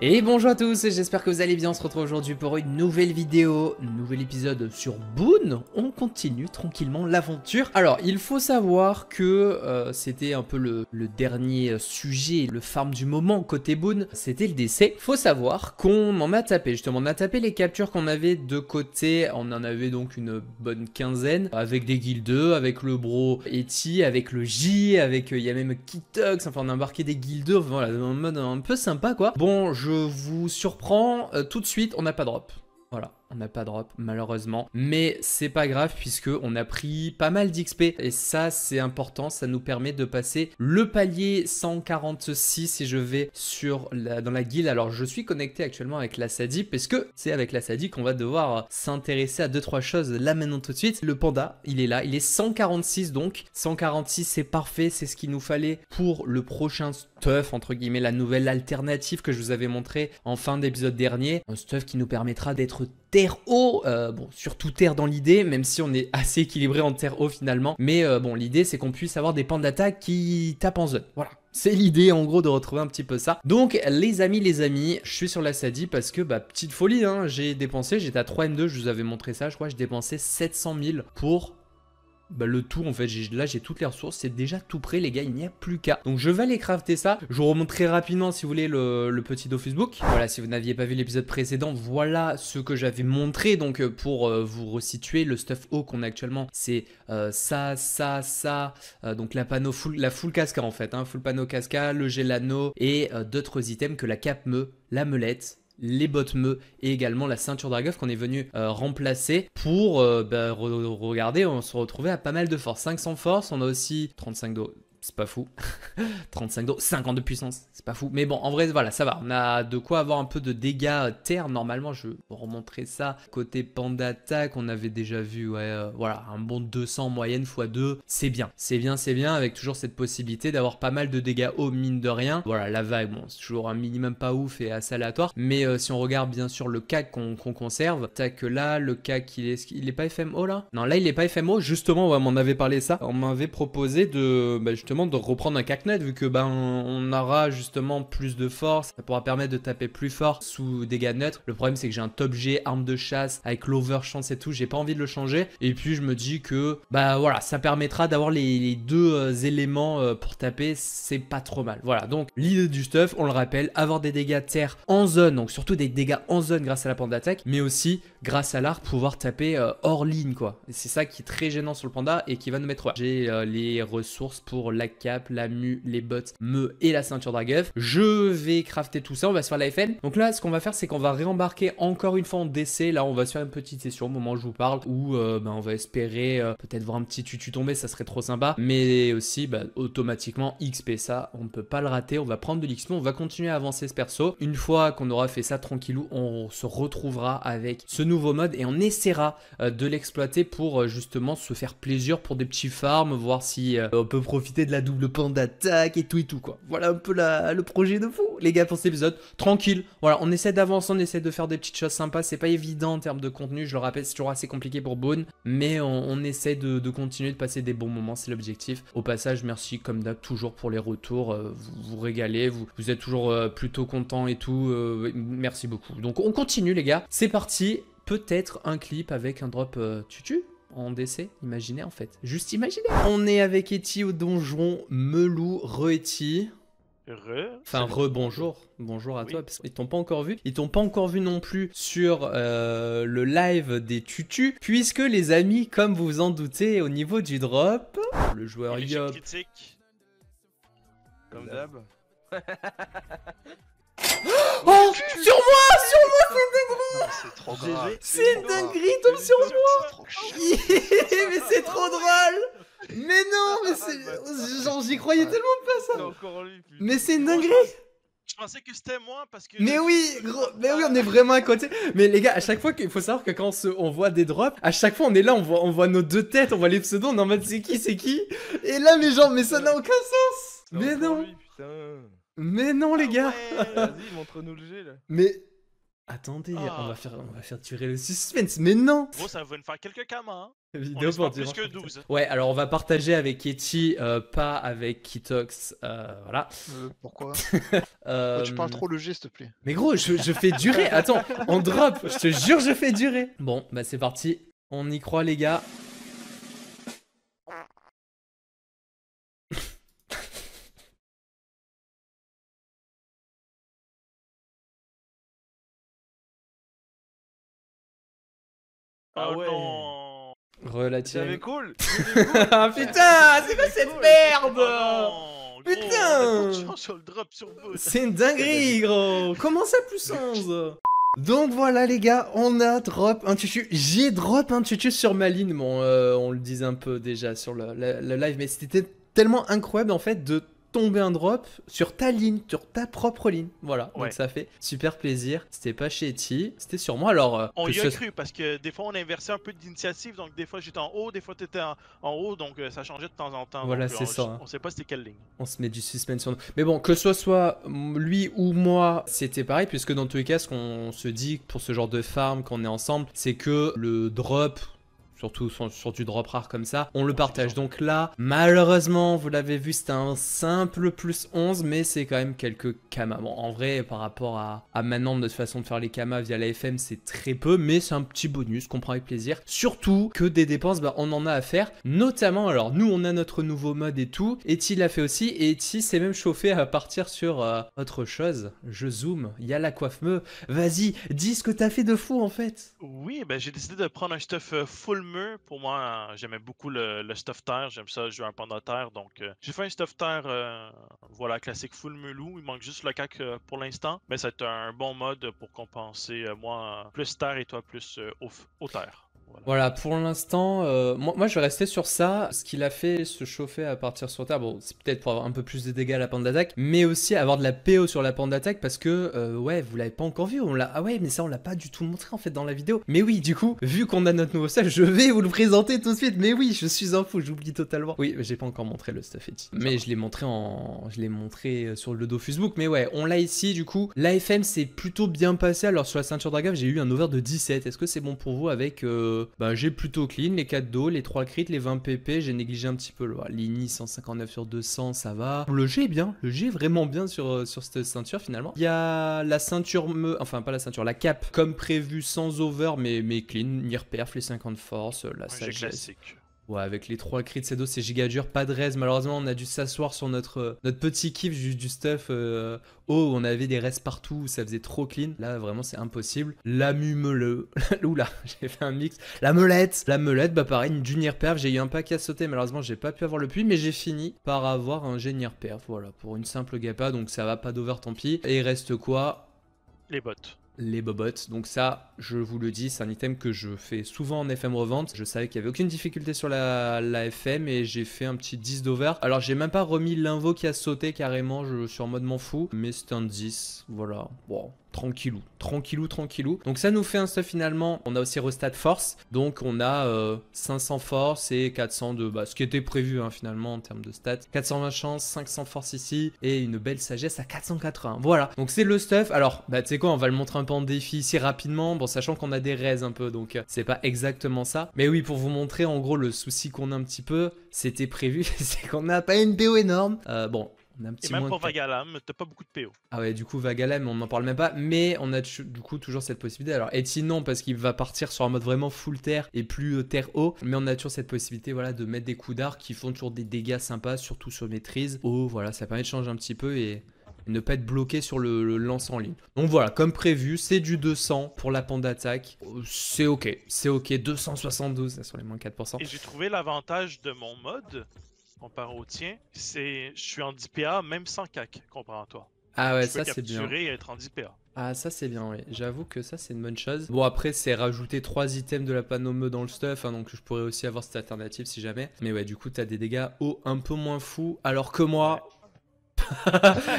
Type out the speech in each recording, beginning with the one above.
Et bonjour à tous, j'espère que vous allez bien. On se retrouve aujourd'hui pour une nouvelle vidéo, un nouvel épisode sur Boon. On continue tranquillement l'aventure. Alors, il faut savoir que c'était un peu le dernier sujet, le farm du moment côté Boon, c'était le décès. Faut savoir qu'on en a tapé, justement, on a tapé les captures qu'on avait de côté. On en avait donc une bonne quinzaine, avec des guildeux, avec le bro Eti, avec le J, avec, il y a même Kitox, enfin on a embarqué des guildeux, voilà, en mode un peu sympa quoi. Bon, je vous surprends, tout de suite, on n'a pas drop. Voilà, on n'a pas drop, malheureusement. Mais c'est pas grave, puisque on a pris pas mal d'XP. Et ça, c'est important, ça nous permet de passer le palier 146 si je vais dans la guilde. Alors, je suis connecté actuellement avec la Sadi, parce que c'est avec la Sadi qu'on va devoir s'intéresser à 2-3 choses là maintenant tout de suite. Le panda, il est là, il est 146 donc. 146, c'est parfait, c'est ce qu'il nous fallait pour le prochain stuff, entre guillemets, la nouvelle alternative que je vous avais montré en fin d'épisode dernier. Un stuff qui nous permettra d'être terre haut, bon, surtout terre dans l'idée, même si on est assez équilibré en terre haut finalement. Mais bon, l'idée c'est qu'on puisse avoir des pandas d'attaque qui tapent en zone. Voilà. C'est l'idée en gros de retrouver un petit peu ça. Donc les amis, je suis sur la Sadi parce que bah petite folie, hein, j'ai dépensé, j'étais à 3 M2, je vous avais montré ça, je crois, j'ai dépensé 700 000 pour bah, le tout en fait. Là j'ai toutes les ressources, c'est déjà tout prêt les gars, il n'y a plus qu'à. Donc je vais aller crafter ça, je vous remonte très rapidement si vous voulez le petit dos Facebook. Voilà, si vous n'aviez pas vu l'épisode précédent, voilà ce que j'avais montré. Donc pour vous resituer, le stuff haut qu'on a actuellement c'est ça, donc la full casca en fait, hein, full panneau casca, le gelano et d'autres items que la cape la melette, les bottes et également la ceinture dragueuf qu'on est venu remplacer pour regarder, on se retrouvait à pas mal de force. 500 force, on a aussi 35 d'eau. C'est pas fou. 35 d'eau, 50 de puissance, c'est pas fou. Mais bon, en vrai, voilà, ça va. On a de quoi avoir un peu de dégâts terre. Normalement, je vais vous remontrer ça. Côté panda attaque, on avait déjà vu, ouais, voilà, un bon 200 moyenne x2. C'est bien, c'est bien, c'est bien, avec toujours cette possibilité d'avoir pas mal de dégâts haut, mine de rien. Voilà, la vague, bon, c'est toujours un minimum pas ouf et assez aléatoire. Mais si on regarde bien sûr le CAC qu'on conserve, tac là, le CAC, il est pas FMO là? Non, là, il est pas FMO. Justement, ouais, on m'en avait parlé ça. On m'avait proposé de, bah, justement, de reprendre un CAC net vu que ben on aura justement plus de force, ça pourra permettre de taper plus fort sous dégâts neutres. Le problème c'est que j'ai un top G, arme de chasse avec l'overchance et tout, j'ai pas envie de le changer. Et puis je me dis que bah voilà, ça permettra d'avoir les deux éléments pour taper, c'est pas trop mal. Voilà, donc l'idée du stuff, on le rappelle, avoir des dégâts terre en zone, donc surtout des dégâts en zone grâce à la panda d'attaque, mais aussi grâce à l'arc pouvoir taper hors ligne quoi. Et c'est ça qui est très gênant sur le panda et qui va nous mettre. J'ai les ressources pour la cape, la les bottes, et la ceinture dragueuf. Je vais crafter tout ça, on va se faire la FN. Donc là, ce qu'on va faire, c'est qu'on va réembarquer encore une fois en DC. Là, on va se faire une petite session au moment où je vous parle, où on va espérer peut-être voir un petit tutu tomber, ça serait trop sympa. Mais aussi, automatiquement, XP, ça, on ne peut pas le rater. On va prendre de l'XP, on va continuer à avancer ce perso. Une fois qu'on aura fait ça tranquillou, on se retrouvera avec ce nouveau mode et on essaiera de l'exploiter pour justement se faire plaisir pour des petits farms, voir si on peut profiter de la double panda d'attaque et tout quoi. Voilà un peu le projet de fou les gars pour cet épisode. Tranquille, voilà, on essaie d'avancer, on essaie de faire des petites choses sympas. C'est pas évident en termes de contenu, je le rappelle, c'est toujours assez compliqué pour Boon, mais on essaie de continuer de passer des bons moments, c'est l'objectif. Au passage, merci comme d'hab toujours pour les retours, vous régalez, vous êtes toujours plutôt content et tout, merci beaucoup. Donc on continue les gars, c'est parti. Peut-être un clip avec un drop tutu en DC, imaginez en fait, juste imaginez. On est avec Eti au donjon, Melou, re-Eti. Enfin bonjour, bonjour à toi, parce qu'ils t'ont pas encore vu. Ils t'ont pas encore vu non plus sur le live des tutus, puisque les amis, comme vous vous en doutez, au niveau du drop, le joueur Yop. Comme d'hab. Oh, sur moi, C'est trop grave. c'est une dinguerie, tombe sur moi. Mais c'est trop drôle. Mais non, mais c'est... Genre j'y croyais tellement pas ça. Mais c'est une dinguerie. Je pensais que c'était moi parce que... Mais oui, gros, mais oui, on est vraiment à côté. Mais les gars, à chaque fois, il faut savoir que quand on voit des drops, à chaque fois on est là, on voit nos deux têtes, on voit les pseudos, on est en mode c'est qui. Et là, mais genre, mais ça n'a aucun sens. Mais non. Mais non les gars. Vas-y, montre-nous le G là. Mais... Attendez, on va faire tirer le suspense, mais non. Gros, ça va nous faire quelques camas, hein. On Vidéo pour espère plus dimanche. que 12. Ouais, alors on va partager avec Eti, pas avec Kitox, voilà. Pourquoi Euh, Tu parles trop le G, s'il te plaît. Mais gros, je fais durer. Attends, on drop. Je te jure, je fais durer. Bon, bah c'est parti. On y croit, les gars. Ah ouais. non. Relative. J'avais cool. Ah putain, c'est quoi cette merde? Oh non, gros, Putain. on a pas de chance sur le drop sur boot. C'est une dinguerie, gros. Comment ça, plus 11? Donc voilà, les gars, on a drop un tutu. J'ai drop un tutu sur ma ligne. Bon, on le disait un peu déjà sur le live, mais c'était tellement incroyable en fait de tomber un drop sur ta ligne, sur ta propre ligne. Voilà, Ouais. donc ça fait super plaisir. C'était pas chez Eti, c'était sur moi. Alors, On que y a ce- cru parce que des fois on inversait un peu d'initiative, donc des fois j'étais en haut, des fois t'étais en haut, donc ça changeait de temps en temps. Voilà, donc, c'est ça, hein. On sait pas c'était quelle ligne. on se met du suspense sur nous. Mais bon, que ce soit lui ou moi, c'était pareil, puisque dans tous les cas, ce qu'on se dit pour ce genre de farm, quand on est ensemble, c'est que le drop, surtout sur du drop rare comme ça, on le partage. Donc là, malheureusement, vous l'avez vu, c'était un simple plus 11, mais c'est quand même quelques kamas. Bon, en vrai, par rapport à maintenant, notre façon de faire les kamas via la FM, c'est très peu, mais c'est un petit bonus qu'on prend avec plaisir. Surtout que des dépenses, bah, on en a à faire. Notamment, alors, nous, on a notre nouveau mode et tout. Eti l'a fait aussi, et Eti s'est même chauffé à partir sur autre chose. Je zoome, il y a la coiffe-meu. Vas-y, dis ce que t'as fait de fou, en fait. Oui, ben j'ai décidé de prendre un stuff full mur. Pour moi, j'aimais beaucoup le stuff terre. J'aime ça jouer un panda terre. Donc, j'ai fait un stuff terre, voilà, classique full mur loup. Il manque juste le cac pour l'instant. Mais c'est un bon mode pour compenser, moi, plus terre et toi plus au terre. Voilà, pour l'instant, moi je vais rester sur ça. Ce qu'il a fait, se chauffer à partir sur terre, bon, c'est peut-être pour avoir un peu plus de dégâts à la pente d'attaque, mais aussi avoir de la PO sur la pente d'attaque parce que, ouais, vous l'avez pas encore vu. Ah ouais, mais ça, on l'a pas du tout montré en fait dans la vidéo. Mais oui, du coup, vu qu'on a notre nouveau stuff, je vais vous le présenter tout de suite. Mais oui, je suis un fou, j'oublie totalement. Oui, j'ai pas encore montré le stuff Eti. Mais je l'ai montré sur le Dofus Book. Mais ouais, on l'a ici, du coup. L'AFM s'est plutôt bien passé. Alors, sur la ceinture Dragave, j'ai eu un over de 17. Est-ce que c'est bon pour vous avec. Bah, j'ai plutôt clean, les 4 dos, les 3 crits, les 20 pp, j'ai négligé un petit peu le l'ini 159 sur 200, ça va. Le G est bien, le G est vraiment bien sur cette ceinture finalement. Il y a la ceinture, enfin pas la ceinture, la cape comme prévu sans over mais clean, Nir perf, les 50 force, la sagesse. Classique. Ouais, avec les 3 crits de ces dos, c'est giga dur, pas de raise. Malheureusement, on a dû s'asseoir sur notre petit kiff du stuff où on avait des raises partout, où ça faisait trop clean. Là, vraiment, c'est impossible. La mumele. Oula, j'ai fait un mix. La melette, bah pareil, une junior perf. J'ai eu un pack à sauter, malheureusement, j'ai pas pu avoir le puits, mais j'ai fini par avoir un junior perf. Voilà, pour une simple gapa, donc ça va pas d'over, tant pis. Et il reste quoi? Les bottes. Les bobottes, donc ça je vous le dis, c'est un item que je fais souvent en FM revente. Je savais qu'il n'y avait aucune difficulté sur la FM et j'ai fait un petit 10 d'over. Alors j'ai même pas remis l'invo qui a sauté carrément, je suis en mode m'en fous, mais c'est un 10, voilà, bon. Tranquillou, tranquillou, tranquillou. Donc ça nous fait un stuff finalement. On a aussi restat force. Donc on a 500 force et 400 de... Bah, ce qui était prévu hein, finalement en termes de stats. 420 chance, 500 force ici. Et une belle sagesse à 480. Voilà. Donc c'est le stuff. Alors, bah tu sais quoi, on va le montrer un peu en défi ici rapidement. Bon, sachant qu'on a des raises un peu. Donc c'est pas exactement ça. Mais oui, pour vous montrer en gros le souci qu'on a un petit peu. C'était prévu. C'est qu'on n'a pas une PO énorme. Bon. On a un petit Et même moins pour de... Vagalam, t'as pas beaucoup de PO. Ah ouais, du coup, Vagalam, on n'en parle même pas. Mais on a du coup toujours cette possibilité. Alors, Eti, non, parce qu'il va partir sur un mode vraiment full terre et plus terre haut. Mais on a toujours cette possibilité voilà, de mettre des coups d'art qui font toujours des dégâts sympas, surtout sur maîtrise. Oh, voilà, ça permet de changer un petit peu et ne pas être bloqué sur le lance en ligne. Donc voilà, comme prévu, c'est du 200 pour la pente d'attaque. C'est ok, 272 sur les moins 4%. Et j'ai trouvé l'avantage de mon mode comparé au tien, c'est je suis en 10 PA même sans cac comparé à toi. Ah ouais, je peux ça c'est bien. capturer et être en 10 PA. Ah ça c'est bien, oui. J'avoue que ça c'est une bonne chose. Bon après c'est rajouter 3 items de la panomeux dans le stuff, hein, donc je pourrais aussi avoir cette alternative si jamais. Mais ouais du coup t'as des dégâts un peu moins fous, alors que moi...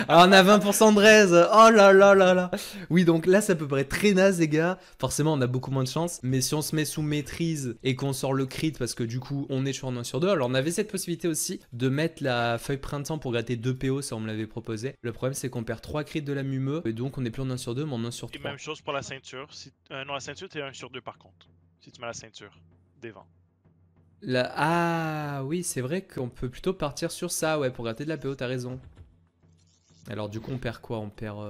Alors on a 20% de raise. Oh là là là là. Oui donc là ça peut paraître très naze les gars. Forcément on a beaucoup moins de chance. Mais si on se met sous maîtrise et qu'on sort le crit parce que du coup on est sur un 1 sur 2. Alors on avait cette possibilité aussi de mettre la feuille printemps pour gratter 2 PO, ça on me l'avait proposé. Le problème c'est qu'on perd 3 crits de la mumeux. Et donc on est plus en 1 sur 2 mais en 1 sur 3. Et même chose pour la ceinture. Si... non la ceinture t'es 1 sur 2 par contre. Si tu mets la ceinture des vents. Ah oui, c'est vrai qu'on peut plutôt partir sur ça, ouais, pour gratter de la PO, t'as raison. Alors du coup, on perd quoi? On perd...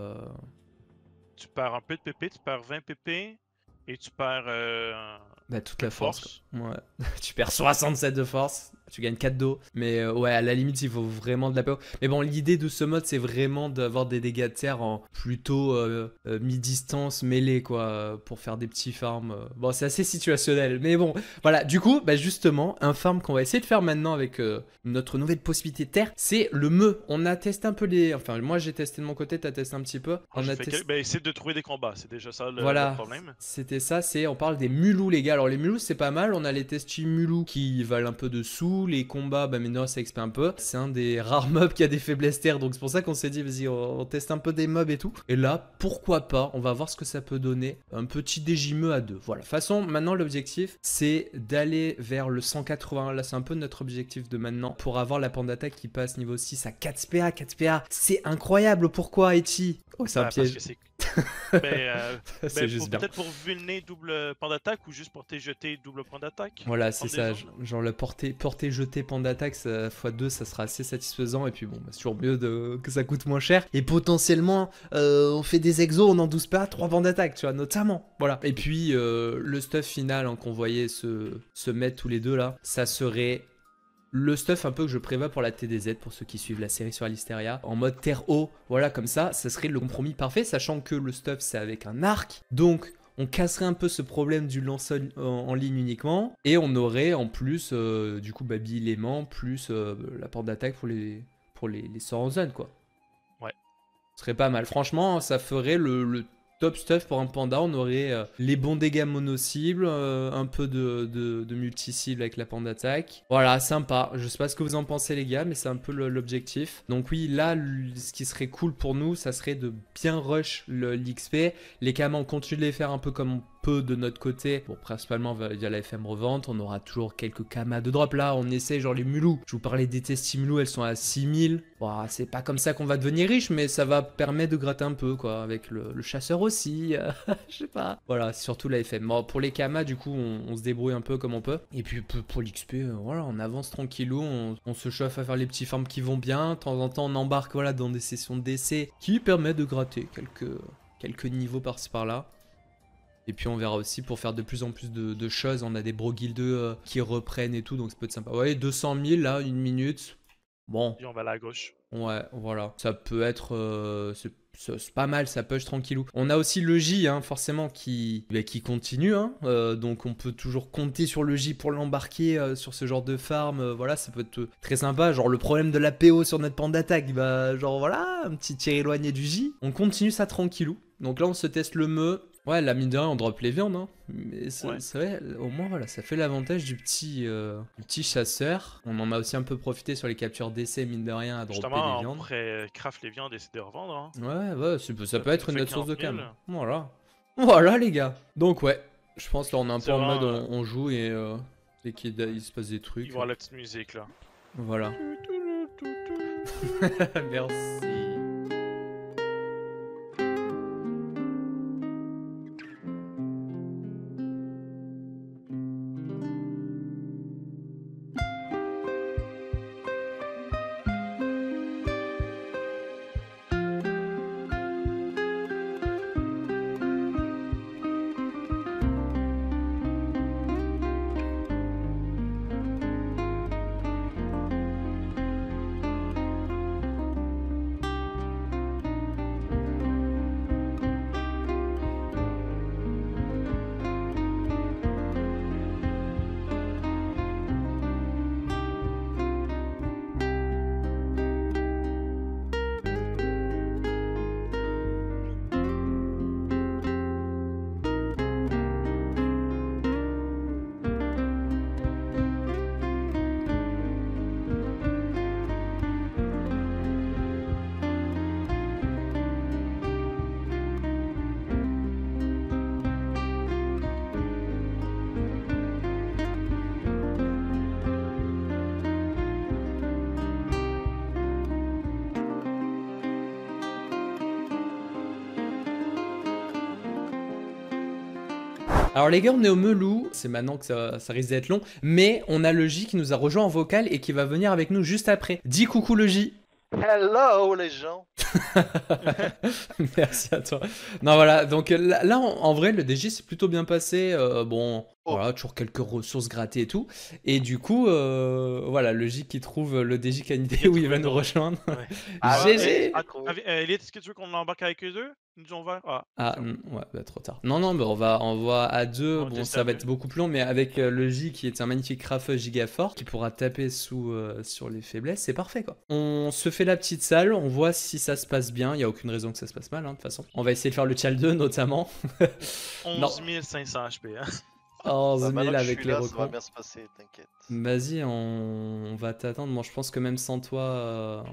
Tu perds un peu de PP, tu perds 20 PP et tu perds Bah, un toute peu la de force, force. quoi. Ouais. Tu perds 67 de force, tu gagnes 4 d'eau. Mais ouais, à la limite, il faut vraiment de la PO. Mais bon, l'idée de ce mode, c'est vraiment d'avoir des dégâts de terre en plutôt mi-distance, mêlée, quoi, pour faire des petits farms. Bon, c'est assez situationnel. Mais bon, voilà. Du coup, bah, justement, un farm qu'on va essayer de faire maintenant avec notre nouvelle possibilité de terre, c'est le me. On a testé un peu les... Enfin, moi, j'ai testé de mon côté, t'as testé un petit peu. Moi, On j'ai a fait testé... ben, essayer de trouver des combats, c'est déjà ça le Voilà, problème. c'était ça, on parle des mulous les gars. Alors les mulous c'est pas mal, on a les testis mulous qui valent un peu de sous, les combats, bah maintenant ça expert un peu. C'est un des rares mobs qui a des faiblesses terre, donc c'est pour ça qu'on s'est dit vas-y on teste un peu des mobs et tout. Et là, pourquoi pas, on va voir ce que ça peut donner. Un petit DJME à 2, voilà. De toute façon, maintenant l'objectif c'est d'aller vers le 180, là c'est un peu notre objectif de maintenant, pour avoir la pente d'attaque qui passe niveau 6 à 4 PA, 4 PA. C'est incroyable, pourquoi Eti? Oh c'est un Parce piège. que c'est C'est juste bien. peut-être pour vulner double point d'attaque ou juste pour tes jeter double point d'attaque. Voilà, c'est Prendre des ça. zones. Genre le porter jeter pan d'attaque x2, ça sera assez satisfaisant. Et puis bon, bah, c'est toujours mieux que ça coûte moins cher. Et potentiellement, on fait des exos, on n'en douce pas 3 pans d'attaque, tu vois, notamment. Voilà. Et puis le stuff final hein, qu'on voyait se mettre tous les deux là, ça serait le stuff un peu que je prévois pour la TDZ, pour ceux qui suivent la série sur Alisteria, en mode terre haut, voilà comme ça serait le compromis parfait, sachant que le stuff c'est avec un arc, donc on casserait un peu ce problème du lance en ligne uniquement, et on aurait en plus du coup Baby Léman, plus la porte d'attaque pour les sorts en zone quoi. Ouais. Ce serait pas mal, franchement ça ferait le top stuff pour un panda, on aurait les bons dégâts mono-cibles, un peu de multi-cible avec la panda attaque. Voilà, sympa. Je sais pas ce que vous en pensez les gars, mais c'est un peu l'objectif. Donc oui, là, ce qui serait cool pour nous, ça serait de bien rush l'XP. Les kamas, on continue de les faire un peu comme on peut de notre côté. Bon, principalement via la FM revente, on aura toujours quelques kamas de drop là. On essaie genre les mulous. Je vous parlais des testimulous, elles sont à 6000. Bon, c'est pas comme ça qu'on va devenir riche, mais ça va permettre de gratter un peu quoi. Avec le chasseur aussi, je sais pas. Voilà, c'est surtout la FM. Bon, pour les kamas, du coup, on se débrouille un peu comme on peut. Et puis pour l'XP, voilà, on avance tranquillou. On se chauffe à faire les petits farms qui vont bien. De temps en temps, on embarque voilà, dans des sessions d'essai qui permettent de gratter quelques niveaux par-ci par-là. Et puis on verra aussi pour faire de plus en plus de choses. On a des bro guildeux qui reprennent et tout, donc ça peut être sympa. Ouais, 200 000 là, une minute. Bon. Et on va aller à gauche. Ouais, voilà. Ça peut être... c'est pas mal, ça push tranquillou. On a aussi le J, hein, forcément, qui continue. Hein, donc on peut toujours compter sur le J pour l'embarquer sur ce genre de farm. Voilà, ça peut être très sympa. Genre le problème de la PO sur notre pente d'attaque, bah genre voilà, un petit tir éloigné du J. On continue ça tranquillou. Donc là on se teste le me. Ouais, la mine de rien, on drop les viandes, hein. Mais c'est vrai, au moins, voilà, ça fait l'avantage du petit chasseur. On en a aussi un peu profité sur les captures d'essai, mine de rien, à dropper Justement, des viandes. on pourrait craft les viandes et essayer de les revendre. Hein. Ouais, ça peut être une autre source de 40 000. cam. Voilà, les gars. Donc, ouais, je pense là, on est un peu en vraiment, mode on joue et dès qu'il se passe des trucs. Il va y avoir la petite musique là. Voilà. Merci. Alors les gars, on est au Melou, c'est maintenant que ça risque d'être long, mais on a le J qui nous a rejoint en vocal et qui va venir avec nous juste après. Dis coucou le J. Hello les gens. Merci à toi. Non voilà, donc là en vrai le DJ s'est plutôt bien passé, bon voilà, toujours quelques ressources grattées et tout, et du coup voilà, le J qui trouve le DJ candidat où il va nous rejoindre. Ouais. GG. Elite, est-ce que tu veux qu'on embarque avec eux deux? Ils nous ont ouvert. Ah ouais, bah, trop tard. Non, mais on va à deux, On va bon tester ça à va deux. être beaucoup plus long, mais avec le J qui est un magnifique rafeux giga fort, qui pourra taper sur les faiblesses, c'est parfait quoi. On se fait la petite salle, on voit si ça se passe bien, il n'y a aucune raison que ça se passe mal, hein, de toute façon. On va essayer de faire le Chal 2 notamment. 11 500 HP. Hein. 11 000 Maintenant que je avec suis les là, ça va recons. bien se passer, t'inquiète. Vas-y, on va t'attendre. Moi, je pense que même sans toi.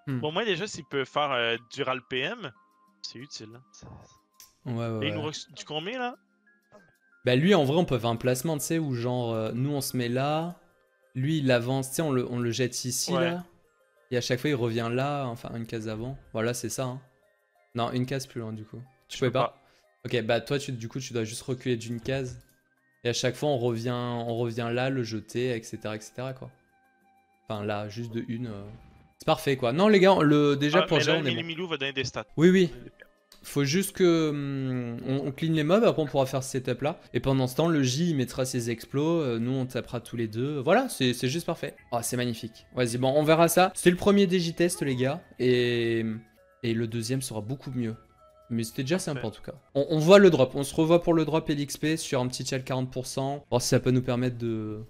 Bon, moi, déjà, s'il peut faire du RAL PM, c'est utile. Ouais. Et il nous reste du combien là? Bah, lui, en vrai, on peut faire un placement, tu sais, où genre, nous, on se met là. Lui, il avance, tu sais, on le jette ici, Ouais. là. Et à chaque fois, il revient là, enfin, une case avant. Voilà, c'est ça. Hein. Non, une case plus loin, du coup. Tu pouvais pas? Ok, bah, toi, du coup, tu dois juste reculer d'une case. Et à chaque fois, on revient là, le jeter, etc., quoi. Enfin, là, juste de une. C'est parfait, quoi. Non, les gars, déjà, pour gérer, on est bon. Milou va donner des stats. Oui. Faut juste que on clean les mobs, après on pourra faire ce setup là. Et pendant ce temps, le J il mettra ses explos, nous on tapera tous les deux. Voilà, c'est juste parfait. Oh, c'est magnifique. Vas-y, bon, on verra ça. C'était le premier DJ test, les gars. Et le deuxième sera beaucoup mieux. Mais c'était déjà sympa en tout cas. On voit le drop, on se revoit pour le drop et l'XP sur un petit chal 40%. Voir si ça peut nous permettre de.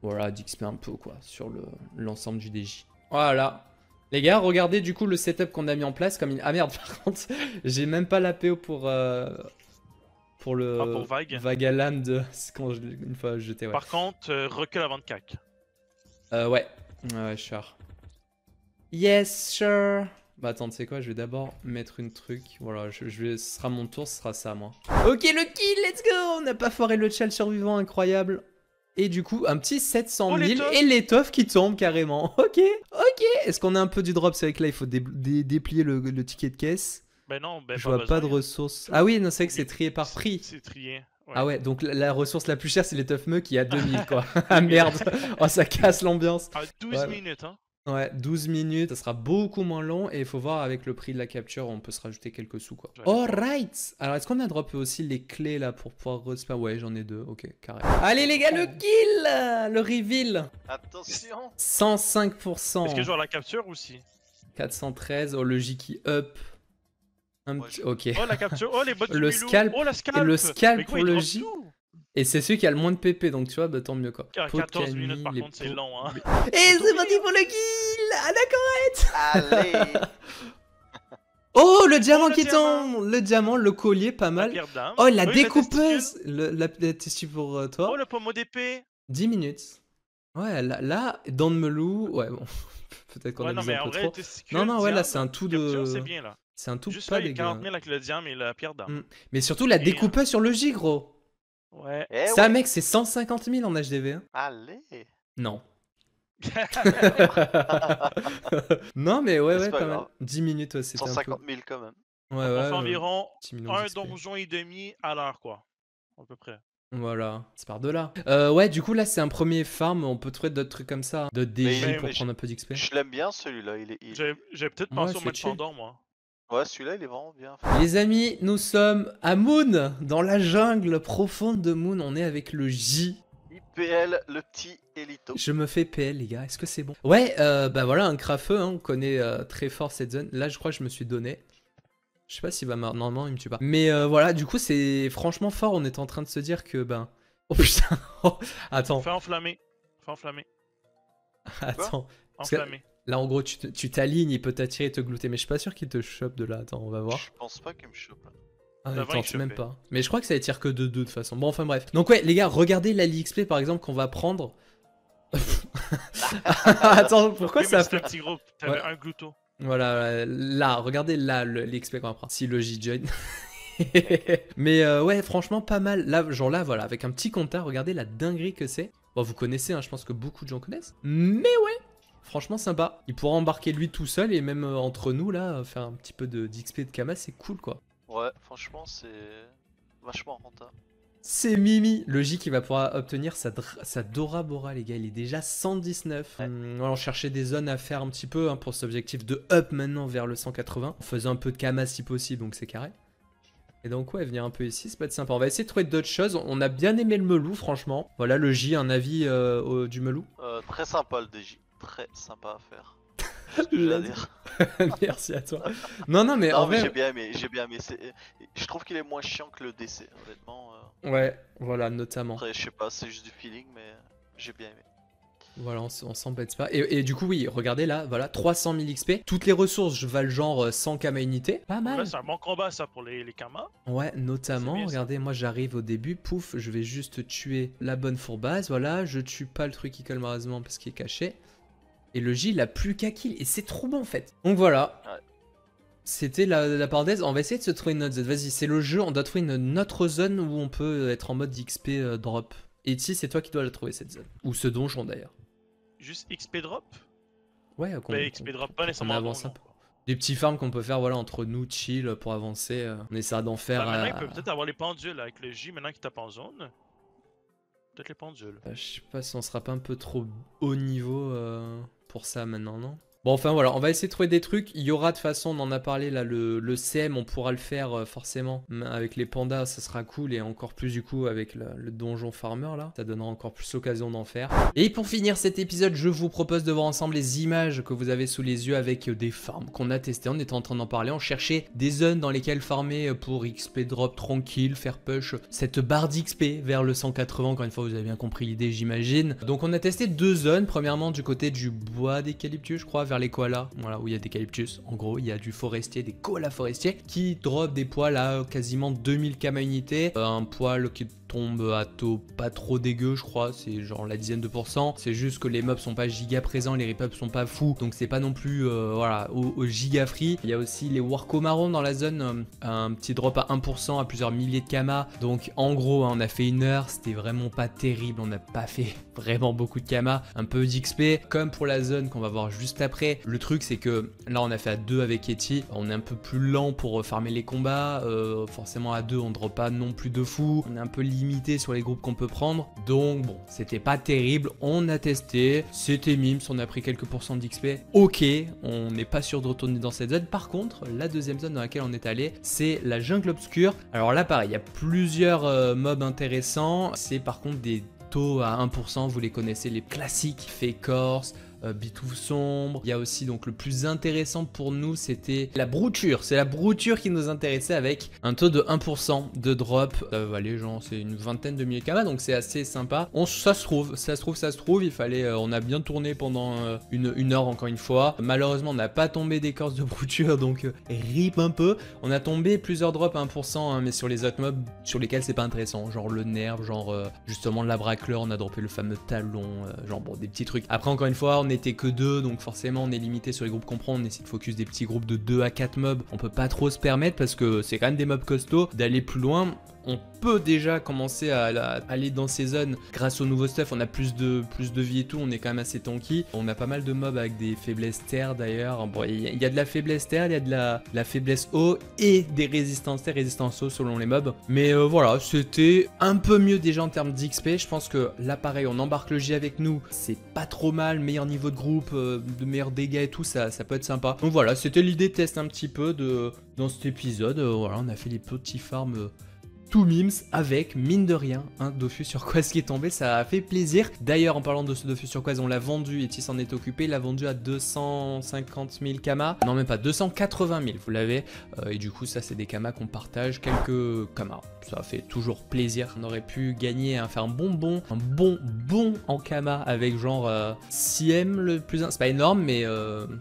Voilà, d'XP un peu quoi, sur l'ensemble du DJ. Voilà. Les gars, regardez du coup le setup qu'on a mis en place. Comme Ah merde, par contre, j'ai même pas la PO pour le pour Vagaland quand une fois jeté. Ouais. Par contre, recul avant de cac. Ouais, sure. Yes, sure. Bah attends, tu sais quoi, je vais d'abord mettre une truc. Voilà, ce sera mon tour, ce sera ça moi. Ok, le kill, let's go. On n'a pas foiré le chal survivant, incroyable. Et du coup, un petit 700 000 et l'étoffe qui tombe carrément. Ok. Est-ce qu'on a un peu du drop? C'est vrai que là, il faut déplier le ticket de caisse. Ben non, je vois pas de ressources. Ah oui, non, c'est vrai que c'est trié par prix. C'est trié. Ouais. Ah ouais, donc la ressource la plus chère, c'est l'étoffe meu qui est à 2000 quoi. Ah merde. Oh, ça casse l'ambiance. À 12 minutes, hein. Ouais, 12 minutes, ça sera beaucoup moins long et il faut voir avec le prix de la capture, on peut se rajouter quelques sous quoi. Alright. Alors est-ce qu'on a droppé aussi les clés là pour pouvoir respam? Ouais, j'en ai deux, ok, carré. Allez les gars, le kill, le reveal. Attention. 105%. Est-ce que je vois la capture aussi? 413, oh le J qui up. Ok. Oh la capture, oh les bottes le scalp. Oh la scalp. Et le scalp pour le J. Tout. Et c'est celui qui a le moins de PP, donc tu vois, bah tant mieux quoi. 14 minutes par contre, c'est long hein. Et c'est parti pour le kill. À la correct. Allez. Oh, le diamant qui tombe. Le diamant, le collier, pas mal. Oh, la découpeuse. La testicule pour toi. Oh, le pommeau d'épée. 10 minutes. Ouais, là, dans le melou. Ouais, bon. Peut-être qu'on a non, mis un peu trop. Non, Non, ouais, là, c'est un tout de. C'est bien là. C'est un tout juste pas dégueu. 40 000 dégueu. avec le diamant et la pierre d'âme. Mais surtout, la découpeuse sur le J, gros. Ouais. Ça, mec, c'est 150 000 en HDV. Hein. Allez. Non. Non, mais ouais, pas mal. 10 minutes, ouais, c'était 150 000 quand même. Ouais, on fait environ 1 donjon et demi à l'heure, quoi. À peu près. Voilà, c'est par de là. Ouais, du coup, là, c'est un premier farm. On peut trouver d'autres trucs comme ça. De DJ pour prendre un peu d'XP. Je l'aime bien celui-là. J'ai peut-être pensé au match Pandore, moi. Ouais, celui-là, il est vraiment bien. Les amis, nous sommes à Moon, dans la jungle profonde de Moon. On est avec le J. IPL, le petit Elito. Je me fais PL, les gars. Est-ce que c'est bon? Ouais, bah voilà, un crafeux. Hein, on connaît très fort cette zone. Là, je crois que je me suis donné. Je sais pas s'il va normalement, il me tue pas. Mais voilà, du coup, c'est franchement fort. On est en train de se dire que, ben... Oh putain. Attends. Fais enflammer. Fais enflammer. Attends. Enflammer. Là, en gros, tu t'alignes, il peut t'attirer et te glouter. Mais je suis pas sûr qu'il te chope de là. Attends, on va voir. Je pense pas qu'il me chope. Ah, attends, je sais même pas. Mais je crois que ça tire que de 2 de toute façon. Bon, enfin bref. Donc ouais, les gars, regardez la l'XP par exemple qu'on va prendre. Attends, pourquoi ça fait... un petit groupe, t'avais un glouto. Voilà, là, regardez là l'XP qu'on va prendre. Si le J-Join. Mais ouais, franchement, pas mal. Là, genre là, voilà, avec un petit compteur, regardez la dinguerie que c'est. Bon, vous connaissez, hein, je pense que beaucoup de gens connaissent. Mais ouais, franchement sympa. Il pourra embarquer lui tout seul et même entre nous, là, faire un petit peu d'XP de Kama, c'est cool, quoi. Ouais, franchement, c'est vachement rentable. C'est Mimi, le J qui va pouvoir obtenir sa Dora Bora, les gars. Il est déjà 119. Ouais. Voilà, on cherchait des zones à faire un petit peu pour cet objectif de up maintenant vers le 180. On faisait un peu de Kama si possible, donc c'est carré. Et donc ouais, venir un peu ici, ça peut être sympa. On va essayer de trouver d'autres choses. On a bien aimé le Melou, franchement. Voilà, le J, un avis du Melou. Très sympa le DJ. Très sympa à faire. C'est ce que j'ai à dire. Merci à toi. Non, mais en Non, mais vrai... j'ai bien aimé. Je trouve qu'il est moins chiant que le DC, honnêtement. Ouais, voilà, notamment. Après, je sais pas, c'est juste du feeling, mais j'ai bien aimé. Voilà, on s'embête pas. Et du coup, oui, regardez là, voilà, 300 000 XP. Toutes les ressources valent genre 100 Kama unité. Pas mal. Là, c'est un bon combat ça pour les Kama. Ouais, notamment, C'est bien, ça. regardez, moi j'arrive au début, pouf, je vais juste tuer la bonne fourbasse, voilà, je tue pas le truc qui colle malheureusement parce qu'il est caché. Et le J, il a plus qu'à kill, et c'est trop bon en fait. Donc voilà. Ouais. C'était la parenthèse, on va essayer de se trouver une autre zone. Vas-y, c'est le jeu, on doit trouver une autre zone où on peut être en mode XP drop. Et ici, c'est toi qui dois la trouver cette zone. Ou ce donjon d'ailleurs. Juste XP drop. Ouais, Mais XP drop, pas nécessairement. avance non, un peu. Des petits farms qu'on peut faire voilà, entre nous, chill, pour avancer. On essaiera d'en faire... Bah, maintenant, il peut peut-être avoir les pendules avec le J maintenant qu'il tape en zone. Peut-être les pendules. Je sais pas si on sera pas un peu trop haut niveau pour ça maintenant, non? Bon, enfin voilà, on va essayer de trouver des trucs. Il y aura de toute façon, on en a parlé là, le CM, on pourra le faire forcément. Avec les pandas, ça sera cool. Et encore plus du coup avec le donjon farmer là. Ça donnera encore plus l'occasion d'en faire. Et pour finir cet épisode, je vous propose de voir ensemble les images que vous avez sous les yeux avec des farms qu'on a testées. On était en train d'en parler. On cherchait des zones dans lesquelles farmer pour XP drop tranquille, faire push cette barre d'XP vers le 180. Encore une fois, vous avez bien compris l'idée, j'imagine. Donc on a testé deux zones. Premièrement, du côté du bois d'eucalyptus, je crois, vers les koalas, voilà, où il y a des eucalyptus. En gros, il y a du forestier, des koalas forestiers qui drop des poils à quasiment 2000 Kama unité. Un poil qui tombe à taux pas trop dégueu, je crois, c'est genre la dizaine de pourcents. C'est juste que les mobs sont pas giga présents, les repubs sont pas fous, donc c'est pas non plus voilà, au giga free. Il y a aussi les Warco marron dans la zone, un petit drop à 1% à plusieurs milliers de Kama. Donc en gros, on a fait une heure, c'était vraiment pas terrible, on n'a pas fait vraiment beaucoup de Kama, un peu d'XP. Comme pour la zone qu'on va voir juste après, le truc c'est que là on a fait à 2 avec Yeti, on est un peu plus lent pour farmer les combats, forcément à 2 on drop pas non plus de fou, on est un peu limité sur les groupes qu'on peut prendre, donc bon, c'était pas terrible, on a testé, c'était mims, on a pris quelques pourcents d'XP, ok, on n'est pas sûr de retourner dans cette zone. Par contre, la deuxième zone dans laquelle on est allé, c'est la jungle obscure. Alors là pareil, il y a plusieurs mobs intéressants, c'est par contre des taux à 1%, vous les connaissez, les classiques, Fécorce, Bitouf sombre. Il y a aussi donc le plus intéressant pour nous, c'était la brouture. C'est la brouture qui nous intéressait avec un taux de 1% de drop. Allez, genre c'est une vingtaine de milliers de Kama, donc c'est assez sympa. Ça se trouve. Il fallait, on a bien tourné pendant une heure encore une fois. Malheureusement, on n'a pas tombé d'écorce de brouture, donc rip un peu. On a tombé plusieurs drops à 1%, hein, mais sur les autres mobs sur lesquels c'est pas intéressant. Genre le nerf, genre justement la bracleur, on a droppé le fameux talon, genre bon, des petits trucs. Après, encore une fois, on n'était que 2, donc forcément on est limité sur les groupes qu'on prend, on essaie de focus des petits groupes de 2 à 4 mobs, on peut pas trop se permettre parce que c'est quand même des mobs costauds, d'aller plus loin. On peut déjà commencer à aller dans ces zones grâce au nouveau stuff, on a plus de vie et tout, on est quand même assez tanky. On a pas mal de mobs avec des faiblesses terre d'ailleurs. Bon, il y a de la faiblesse terre, il y a de la faiblesse eau et des résistances terre, résistances eau selon les mobs. Mais voilà, c'était un peu mieux déjà en termes d'XP. Je pense que là pareil, on embarque le J avec nous, c'est pas trop mal, meilleur niveau de groupe, de meilleurs dégâts et tout, ça peut être sympa. Donc voilà, c'était l'idée de tester un petit peu dans cet épisode. Voilà, on a fait les petits farms tout mims avec, mine de rien, un Dofus Turquoise qui est tombé, ça a fait plaisir. D'ailleurs, en parlant de ce Dofus Turquoise, on l'a vendu, Etis s'en est occupé, il l'a vendu à 250 000 Kama. Non, même pas, 280 000, vous l'avez. Et du coup, ça, c'est des Kama qu'on partage, quelques Kama. Ça fait toujours plaisir. On aurait pu gagner, faire un bon en Kama avec genre 6M le plus... C'est pas énorme, mais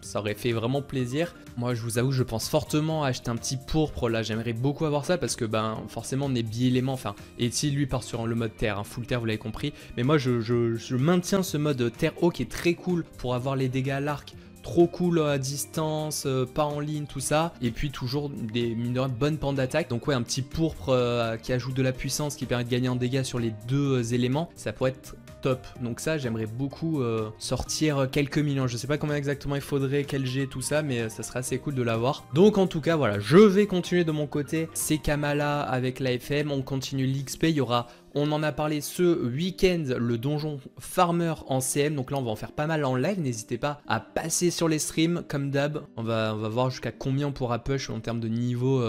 ça aurait fait vraiment plaisir. Moi, je vous avoue, je pense fortement à acheter un petit pourpre, là, j'aimerais beaucoup avoir ça parce que, ben, forcément, on est bi-élément, enfin, Eti lui part sur le mode terre, hein, full terre, vous l'avez compris, mais moi je maintiens ce mode terre-eau qui est très cool pour avoir les dégâts à l'arc, trop cool à distance, pas en ligne, tout ça, et puis toujours des mine de rien, bonnes pentes d'attaque. Donc ouais, un petit pourpre qui ajoute de la puissance, qui permet de gagner en dégâts sur les deux éléments, ça pourrait être top. Donc ça, j'aimerais beaucoup sortir quelques millions. Je sais pas combien exactement il faudrait, quel G, tout ça, mais ça serait assez cool de l'avoir. Donc en tout cas, voilà, je vais continuer de mon côté ces Kamala avec l'AFM. On continue l'XP, il y aura... On en a parlé ce week-end, le donjon farmer en CM, donc là on va en faire pas mal en live, n'hésitez pas à passer sur les streams comme d'hab, on va voir jusqu'à combien on pourra push en termes de niveau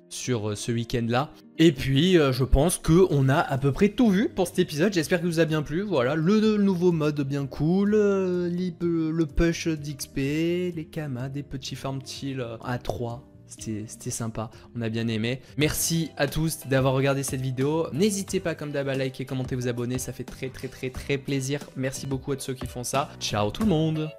sur ce week-end là. Et puis je pense qu'on a à peu près tout vu pour cet épisode, j'espère que vous a bien plu, voilà, le nouveau mode bien cool, le push d'XP, les kamas, des petits farm till à 3. C'était sympa, on a bien aimé. Merci à tous d'avoir regardé cette vidéo. N'hésitez pas comme d'hab à liker, commenter, vous abonner, ça fait très plaisir. Merci beaucoup à tous ceux qui font ça. Ciao tout le monde!